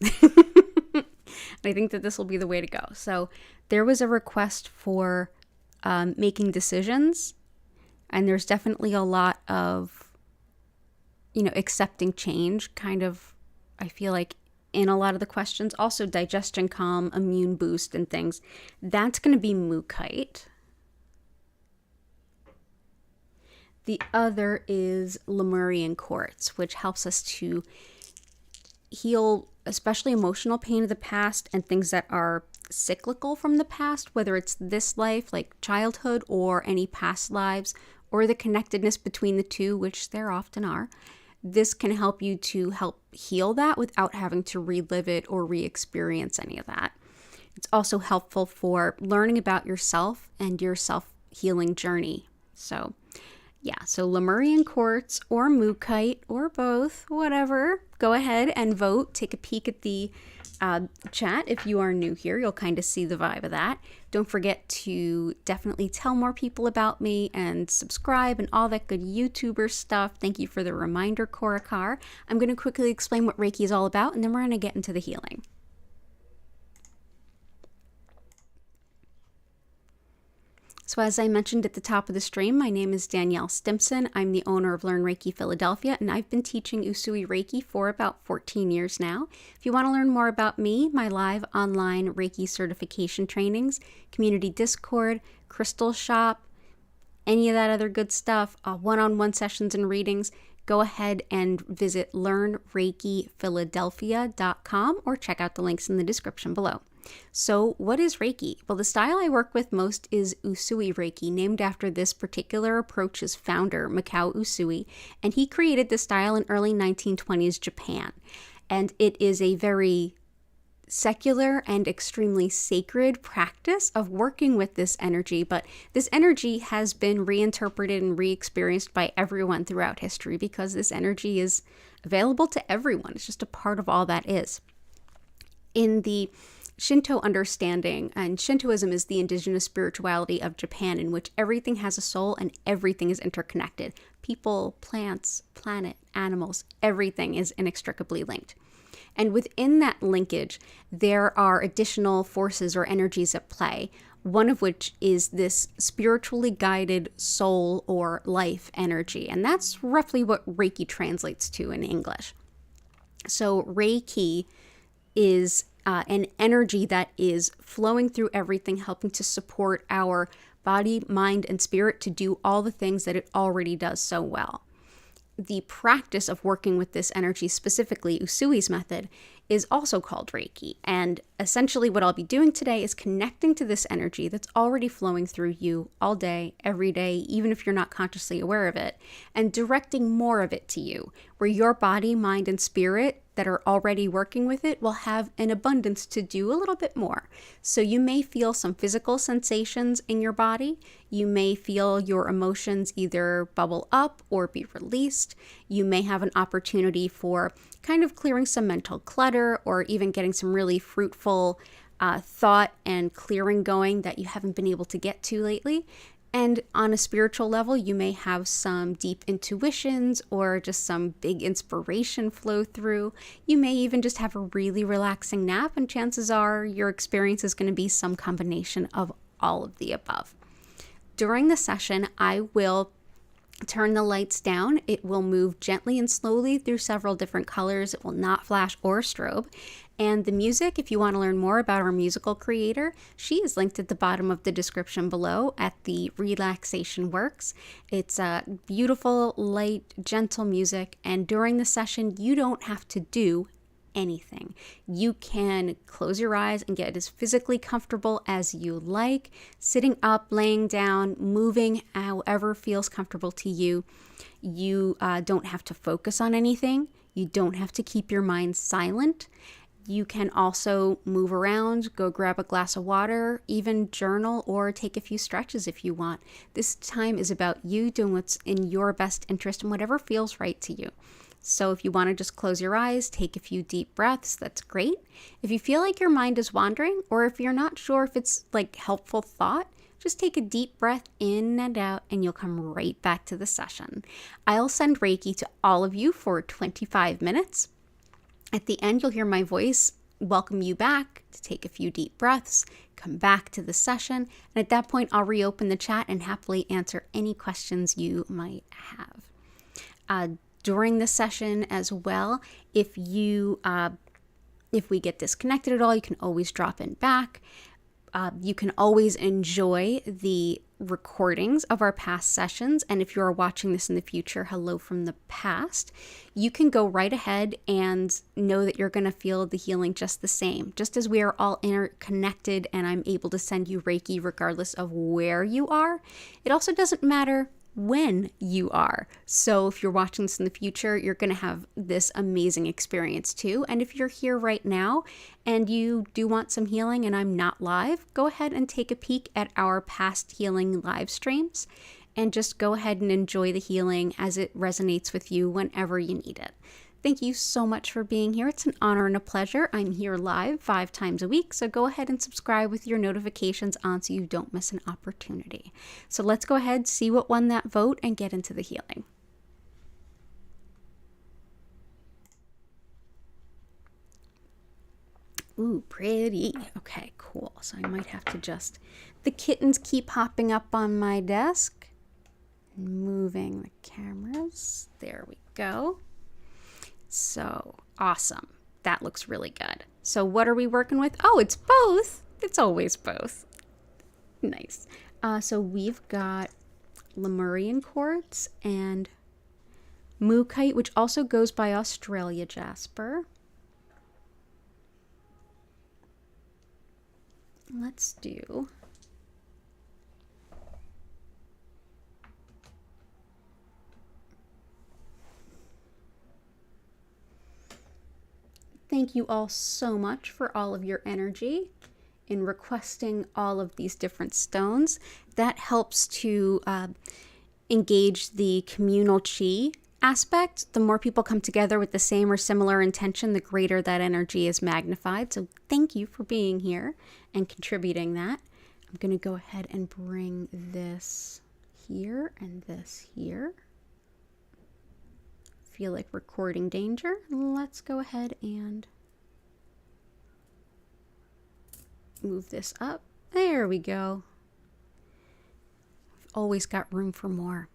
I think that this will be the way to go. So there was a request for making decisions, and there's definitely a lot of, accepting change kind of, I feel like, in a lot of the questions. Also digestion calm, immune boost, and things. That's going to be Mukite. The other is Lemurian quartz, which helps us to heal especially emotional pain of the past and things that are cyclical from the past, whether it's this life, like childhood, or any past lives, or the connectedness between the two, which there often are. This can help you to help heal that without having to relive it or re-experience any of that. It's also helpful for learning about yourself and your self-healing journey. So Lemurian quartz or Mukite or both, whatever. Go ahead and vote. Take a peek at the chat. If you are new here, you'll kind of see the vibe of that. Don't forget to definitely tell more people about me and subscribe and all that good YouTuber stuff. Thank you for the reminder, Korakar. I'm going to quickly explain what Reiki is all about, and then we're going to get into the healing. So as I mentioned at the top of the stream, my name is Danielle Stimpson. I'm the owner of Learn Reiki Philadelphia, and I've been teaching Usui Reiki for about 14 years now. If you want to learn more about me, my live online Reiki certification trainings, community Discord, crystal shop, any of that other good stuff, one-on-one sessions and readings, go ahead and visit learnreikiphiladelphia.com or check out the links in the description below. So what is Reiki? Well, the style I work with most is Usui Reiki, named after this particular approach's founder, Mikao Usui, and he created this style in early 1920s Japan. And it is a very secular and extremely sacred practice of working with this energy, but this energy has been reinterpreted and re-experienced by everyone throughout history because this energy is available to everyone. It's just a part of all that is. In the Shinto understanding, and Shintoism is the indigenous spirituality of Japan, in which everything has a soul and everything is interconnected. People, plants, planet, animals, everything is inextricably linked. And within that linkage, there are additional forces or energies at play, one of which is this spiritually guided soul or life energy. And that's roughly what Reiki translates to in English. So Reiki is an energy that is flowing through everything, helping to support our body, mind, and spirit to do all the things that it already does so well. The practice of working with this energy, specifically Usui's method, is also called Reiki. And essentially what I'll be doing today is connecting to this energy that's already flowing through you all day, every day, even if you're not consciously aware of it, and directing more of it to you, where your body, mind, and spirit that are already working with it will have an abundance to do a little bit more. So you may feel some physical sensations in your body. You may feel your emotions either bubble up or be released. You may have an opportunity for kind of clearing some mental clutter or even getting some really fruitful thought and clearing going that you haven't been able to get to lately. And on a spiritual level, you may have some deep intuitions or just some big inspiration flow through. You may even just have a really relaxing nap, and chances are your experience is going to be some combination of all of the above. During the session, I will turn the lights down. It will move gently and slowly through several different colors. It will not flash or strobe. And the music, if you want to learn more about our musical creator, she is linked at the bottom of the description below at the Relaxation Works. It's a beautiful, light, gentle music. And during the session, you don't have to do anything. You can close your eyes and get as physically comfortable as you like, sitting up, laying down, moving however feels comfortable to you. You don't have to focus on anything. You don't have to keep your mind silent. You can also move around, go grab a glass of water, even journal or take a few stretches if you want. This time is about you doing what's in your best interest and whatever feels right to you. So if you want to just close your eyes, take a few deep breaths, that's great. If you feel like your mind is wandering, or if you're not sure if it's like helpful thought, just take a deep breath in and out and you'll come right back to the session. I'll send Reiki to all of you for 25 minutes. At the end, you'll hear my voice welcome you back to take a few deep breaths, come back to the session, and at that point, I'll reopen the chat and happily answer any questions you might have. During the session as well, if we get disconnected at all, you can always drop in back. You can always enjoy the recordings of our past sessions. And if you're watching this in the future, hello from the past, you can go right ahead and know that you're going to feel the healing just the same. Just as we are all interconnected and I'm able to send you Reiki regardless of where you are, it also doesn't matter when you are. So if you're watching this in the future, you're going to have this amazing experience too. And if you're here right now and you do want some healing and I'm not live, go ahead and take a peek at our past healing live streams and just go ahead and enjoy the healing as it resonates with you whenever you need it. Thank you so much for being here. It's an honor and a pleasure. I'm here live 5 times a week, so go ahead and subscribe with your notifications on so you don't miss an opportunity. So let's go ahead, see what won that vote, and get into the healing. Ooh, pretty. Okay, cool. So I might have to just... The kittens keep hopping up on my desk. Moving the cameras. There we go. So, awesome. That looks really good. So what are we working with? Oh, it's both. It's always both. Nice. So we've got Lemurian quartz and Mookite, which also goes by Australia jasper. Let's do... Thank you all so much for all of your energy in requesting all of these different stones. That helps to engage the communal chi aspect. The more people come together with the same or similar intention, the greater that energy is magnified. So thank you for being here and contributing that. I'm going to go ahead and bring this here and this here. Feel like recording danger. Let's go ahead and move this up. There we go. We've always got room for more.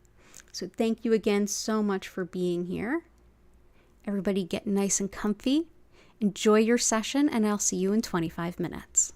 So thank you again so much for being here. Everybody get nice and comfy. Enjoy your session, and I'll see you in 25 minutes.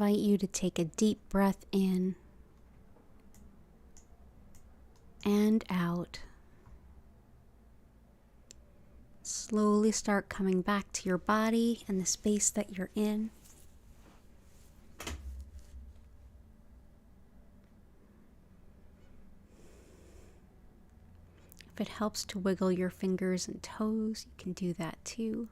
invite you to take a deep breath in and out. Slowly start coming back to your body and the space that you're in. If it helps to wiggle your fingers and toes, you can do that too.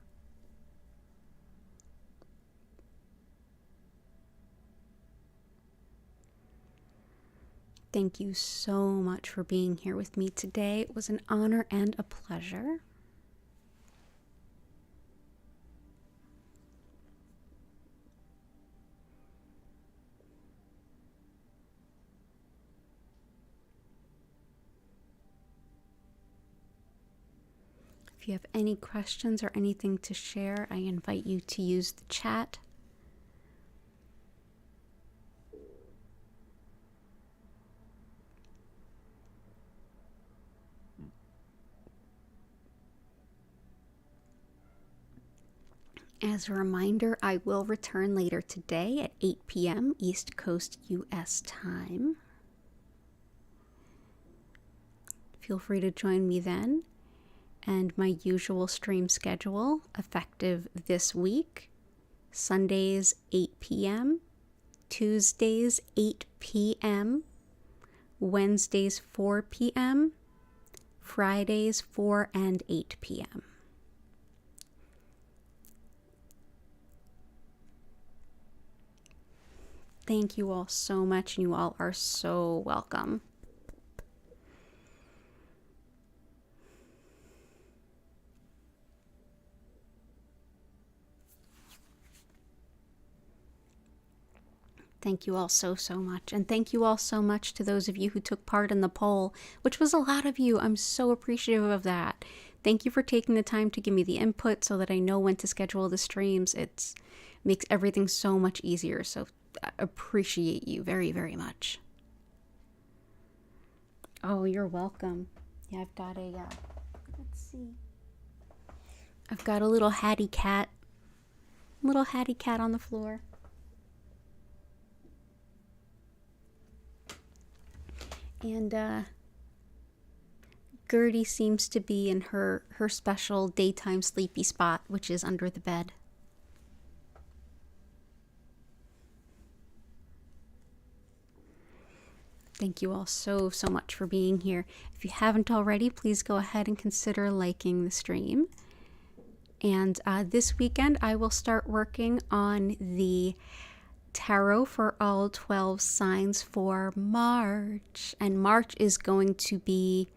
Thank you so much for being here with me today. It was an honor and a pleasure. If you have any questions or anything to share, I invite you to use the chat. As a reminder, I will return later today at 8 p.m. East Coast US time. Feel free to join me then. And my usual stream schedule, effective this week: Sundays 8 p.m., Tuesdays 8 p.m., Wednesdays 4 p.m., Fridays 4 and 8 p.m. Thank you all so much, and you all are so welcome. Thank you all so much. And thank you all so much to those of you who took part in the poll, which was a lot of you. I'm so appreciative of that. Thank you for taking the time to give me the input so that I know when to schedule the streams. It makes everything so much easier. So I appreciate you very, very much. Oh, you're welcome. Yeah, I've got a, let's see. I've got a little Hattie cat on the floor. And Gertie seems to be in her special daytime sleepy spot, which is under the bed. Thank you all so much for being here. If you haven't already, please go ahead and consider liking the stream. And this weekend, I will start working on the tarot for all 12 signs for March. And March is going to be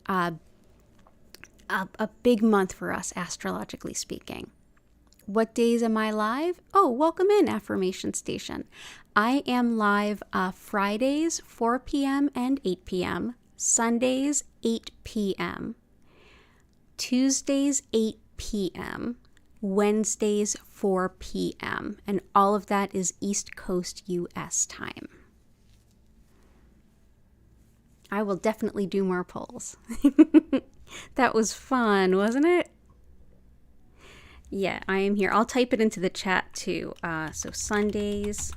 a big month for us, astrologically speaking. What days am I live? Oh, welcome in, Affirmation Station. I am live Fridays, 4 p.m. and 8 p.m., Sundays, 8 p.m., Tuesdays, 8 p.m., Wednesdays, 4 p.m., and all of that is East Coast US time. I will definitely do more polls. That was fun, wasn't it? Yeah, I am here. I'll type it into the chat too. So Sundays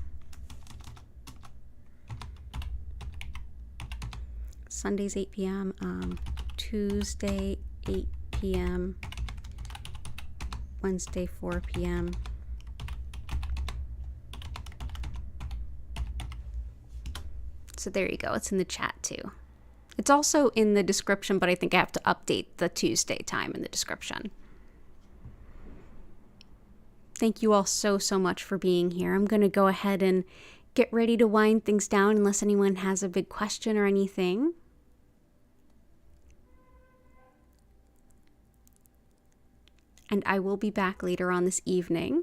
8 p.m., Tuesday 8 p.m., Wednesday 4 p.m. So there you go. It's in the chat too. It's also in the description, but I think I have to update the Tuesday time in the description. Thank you all so much for being here. I'm going to go ahead and get ready to wind things down unless anyone has a big question or anything. And I will be back later on this evening.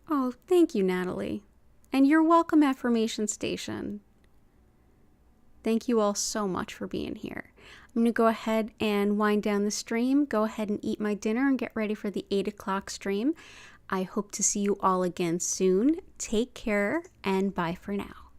Oh, thank you, Natalie. And you're welcome, Affirmation Station. Thank you all so much for being here. I'm going to go ahead and wind down the stream, go ahead and eat my dinner and get ready for the 8 o'clock stream. I hope to see you all again soon. Take care and bye for now.